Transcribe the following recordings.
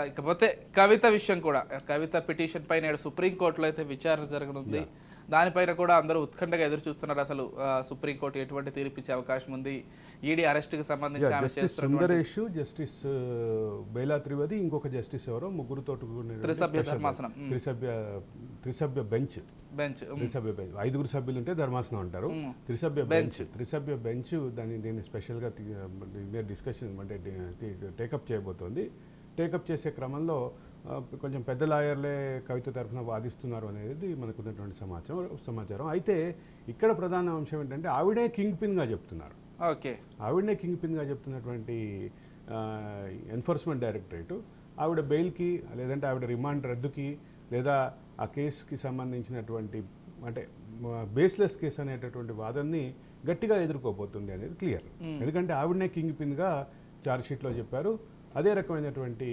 ఇకపోతే కవిత విషయం కూడా, కవిత పిటిషన్ పై నేడు సుప్రీంకోర్టులో అయితే విచారణ జరగనుంది. దానిపైన కూడా అందరూ ఉత్కంఠగా ఎదురు చూస్తున్నారు. అసలు సుప్రీంకోర్టు ఎటువంటి తీర్పు ఇచ్చే అవకాశం ఉంది, ఈడీ అరెస్ట్కి సంబంధించి ఆమె సుందరేష్, జస్టిస్ బైలా త్రివేది, ఇంకొక జస్టిస్ ఎవరో ముగ్గురుతో త్రిసభ్య ధర్మాసనం, త్రిసభ్య బెంచ్, త్రిసభ్య బెంచ్, 5 సభ్యులు ఉంటే ధర్మాసనం అంటారు. త్రిసభ్య బెంచ్ దీన్ని స్పెషల్గా డిస్కషన్ అంటే టేకప్ చేయబోతోంది. టేకప్ చేసే క్రమంలో కొంచెం పెద్ద లాయర్లే కవిత తరఫున వాదిస్తున్నారు అనేది మనకున్నటువంటి సమాచారం. అయితే ఇక్కడ ప్రధాన అంశం ఏంటంటే ఆవిడే కింగ్ పిన్గా చెప్తున్నారు. ఆవిడనే కింగ్ పిన్గా చెప్తున్నటువంటి ఎన్ఫోర్స్మెంట్ డైరెక్టరేటు ఆవిడ బెయిల్కి, లేదంటే ఆవిడ రిమాండ్ రద్దుకి, లేదా ఆ కేసుకి సంబంధించినటువంటి అంటే బేస్లెస్ కేసు అనేటటువంటి వాదనని గట్టిగా ఎదుర్కోబోతుంది అనేది క్లియర్. ఎందుకంటే ఆవిడనే కింగ్ పిన్గా ఛార్జ్షీట్లో చెప్పారు. అదే రకమైనటువంటి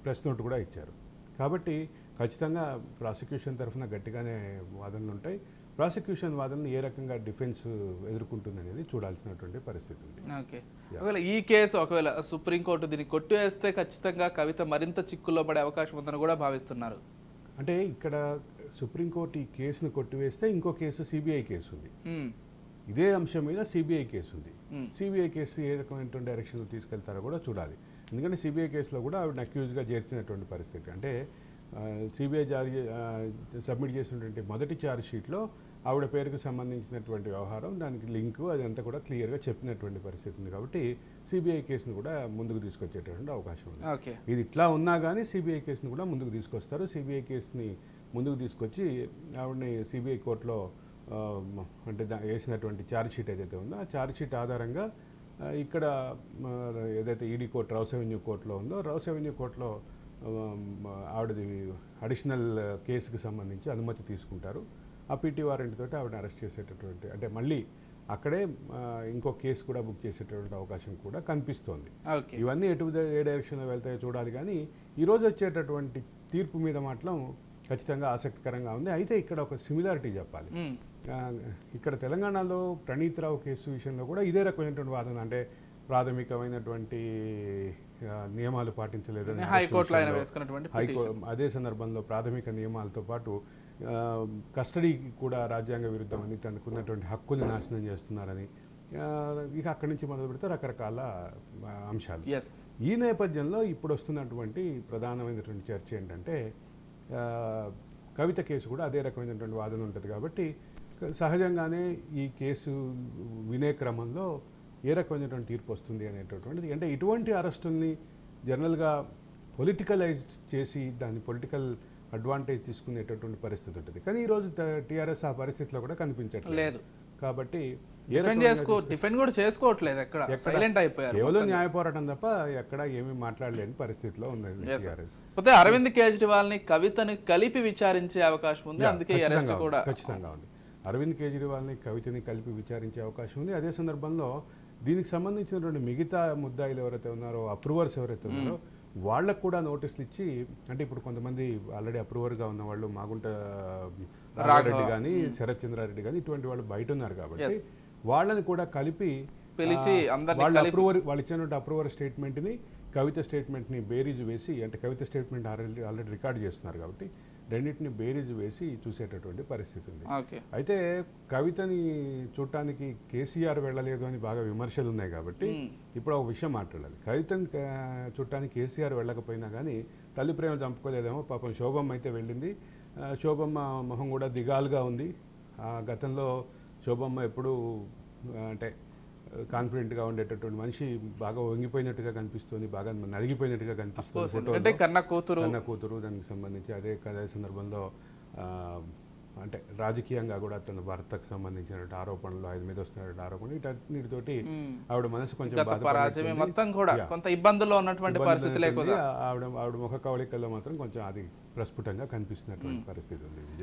ప్రెస్ నోట్ కూడా ఇచ్చారు. కాబట్టి ఖచ్చితంగా ప్రాసిక్యూషన్ తరఫున గట్టిగానే వాదనలు ఉంటాయి. ప్రాసిక్యూషన్ వాదనని ఏ రకంగా డిఫెన్స్ ఎదుర్కొంటుంది అనేది చూడాల్సినటువంటి పరిస్థితి ఉంది. ఓకే, ఒకవేళ ఈ కేసు ఒకవేళ సుప్రీంకోర్టు దీన్ని కొట్టివేస్తే ఖచ్చితంగా కవిత మరింత చిక్కుల్లో పడే అవకాశం ఉందని కూడా భావిస్తున్నారు. అంటే ఇక్కడ సుప్రీంకోర్టు ఈ కేసును కొట్టివేస్తే ఇంకో కేసు సిబిఐ కేసు ఉంది. ఇదే అంశం మీద సిబిఐ కేసు ఉంది. సిబిఐ కేసు ఏ రకమైనటువంటి డైరెక్షన్లో తీసుకెళ్తారో కూడా చూడాలి. ఎందుకంటే సిబిఐ కేసులో కూడా ఆవిడ అక్యూజ్గా చేర్చినటువంటి పరిస్థితి. అంటే సిబిఐ సబ్మిట్ చేసినటువంటి మొదటి ఛార్జ్ షీట్లో ఆవిడ పేరుకు సంబంధించినటువంటి వ్యవహారం, దానికి లింకు అదంతా కూడా క్లియర్గా చెప్పినటువంటి పరిస్థితి ఉంది. కాబట్టి సిబిఐ కేసును కూడా ముందుకు తీసుకొచ్చేటటువంటి అవకాశం ఉంది. ఇది ఇట్లా ఉన్నా కానీ సిబిఐ కేసును కూడా ముందుకు తీసుకొస్తారు. సిబిఐ కేసుని ముందుకు తీసుకొచ్చి ఆవిడని సిబిఐ కోర్టులో అంటే వేసినటువంటి ఛార్జ్ షీట్ ఏదైతే ఉందో ఆ ఛార్జ్ షీట్ ఆధారంగా ఇక్కడ ఏదైతే ఈడీ కోర్టు రౌస్ అవెన్యూ కోర్టులో ఉందో రౌస్ అవెన్యూ కోర్టులో ఆవిడది అడిషనల్ కేసుకి సంబంధించి అనుమతి తీసుకుంటారు. ఆ పీటీ వారెంట్ తోటి ఆవిడని అరెస్ట్ చేసేటటువంటి అంటే మళ్ళీ అక్కడే ఇంకో కేసు కూడా బుక్ చేసేటటువంటి అవకాశం కూడా కనిపిస్తోంది. ఇవన్నీ ఏ డైరెక్షన్లో వెళ్తాయో చూడాలి. కానీ ఈరోజు వచ్చేటటువంటి తీర్పు మీద మాత్రం ఖచ్చితంగా ఆసక్తికరంగా ఉంది. అయితే ఇక్కడ ఒక సిమిలారిటీ చెప్పాలి. ఇక్కడ తెలంగాణలో ప్రణీత్ రావు కేసు విషయంలో కూడా ఇదే రకమైనటువంటి వాదన, అంటే ప్రాథమికమైనటువంటి నియమాలు పాటించలేదని అదే సందర్భంలో ప్రాథమిక నియమాలతో పాటు కస్టడీకి కూడా రాజ్యాంగ విరుద్ధమని, తనకున్నటువంటి హక్కుని నాశనం చేస్తున్నారని, ఇక అక్కడి నుంచి మొదలు పెడితే రకరకాల అంశాలు. ఈ నేపథ్యంలో ఇప్పుడు వస్తున్నటువంటి ప్రధానమైనటువంటి చర్చ ఏంటంటే కవిత కేసు కూడా అదే రకమైనటువంటి వాదన ఉంటుంది. కాబట్టి సహజంగానే ఈ కేసు వినే క్రమంలో ఏ రకమైనటువంటి తీర్పు వస్తుంది అనేటటువంటిది, అంటే ఇటువంటి అరెస్టుల్ని జనరల్గా పొలిటికలైజ్ చేసి దాన్ని పొలిటికల్ అడ్వాంటేజ్ తీసుకునేటటువంటి పరిస్థితి ఉంటుంది. కానీ ఈరోజు టీఆర్ఎస్ ఆ పరిస్థితిలో కూడా కనిపించట్లేదు. కాబట్టి డిఫెండ్ కూడా చేసుకోవట్లేదు, ఎక్కడ సైలెంట్ అయిపోయారు. కేవలం న్యాయ పోరాటం తప్ప ఎక్కడ ఏమీ మాట్లాడలేని పరిస్థితిలో ఉంది టీఆర్ఎస్. అరవింద్ కేజ్రీవాల్ ని కవితని కలిపి విచారించే అవకాశం ఉంది. అందుకే అరెస్ట్ కూడా ఖచ్చితంగా ఉంది. అరవింద్ కేజ్రీవాల్ని కవితని కలిపి విచారించే అవకాశం ఉంది. అదే సందర్భంలో దీనికి సంబంధించినటువంటి మిగతా ముద్దాయిలు ఎవరైతే ఉన్నారో, అప్రూవర్స్ ఎవరైతే ఉన్నారో వాళ్ళకు కూడా నోటీసులు ఇచ్చి, అంటే ఇప్పుడు కొంతమంది ఆల్రెడీ అప్రూవర్గా ఉన్న వాళ్ళు మాగుంట రాఘరెడ్డి కానీ, శరత్ చంద్రారెడ్డి కానీ ఇటువంటి వాళ్ళు బయట ఉన్నారు. కాబట్టి వాళ్ళని కూడా కలిపి పిలిచి వాళ్ళు ఇచ్చినటువంటి అప్రూవర్ స్టేట్మెంట్ని, కవిత స్టేట్మెంట్ని బేరీజు వేసి, అంటే కవిత స్టేట్మెంట్ ఆల్రెడీ రికార్డ్ చేస్తున్నారు కాబట్టి రెండింటిని బేరీజు వేసి చూసేటటువంటి పరిస్థితి ఉంది. అయితే కవితని చూడటానికి కేసీఆర్ వెళ్ళలేదు అని బాగా విమర్శలు ఉన్నాయి. కాబట్టి ఇప్పుడు ఒక విషయం మాట్లాడాలి. కవితని చూడటానికి కేసీఆర్ వెళ్ళకపోయినా కానీ తల్లి ప్రేమ చంపుకోలేదేమో. పాపం శోభమ్మ అయితే వెళ్ళింది. శోభమ్మ మొహం కూడా దిగాలుగా ఉంది. గతంలో శోభమ్మ ఎప్పుడూ అంటే కాన్ఫిడెంట్గా ఉండేటటువంటి మనిషి బాగా వంగిపోయినట్టుగా కనిపిస్తుంది, బాగా నలిగిపోయినట్టుగా కనిపిస్తుంది. కన్న కూతురు దానికి సంబంధించి అదే సందర్భంలో అంటే రాజకీయంగా కూడా తన భర్తకు సంబంధించినటువంటి ఆరోపణలు, ఆయన మీద వస్తున్నటువంటి ఆరోపణలు, వీటన్నిటితోటి ఆవిడ మనసు కొంచెం మొత్తం కూడా కొంత ఇబ్బందుల్లో ఉన్నటువంటి పరిస్థితి లేకుండా ఆవిడ ముఖ కవళికల్లో మాత్రం కొంచెం అది ప్రస్ఫుటంగా కనిపిస్తున్నటువంటి పరిస్థితి ఉంది.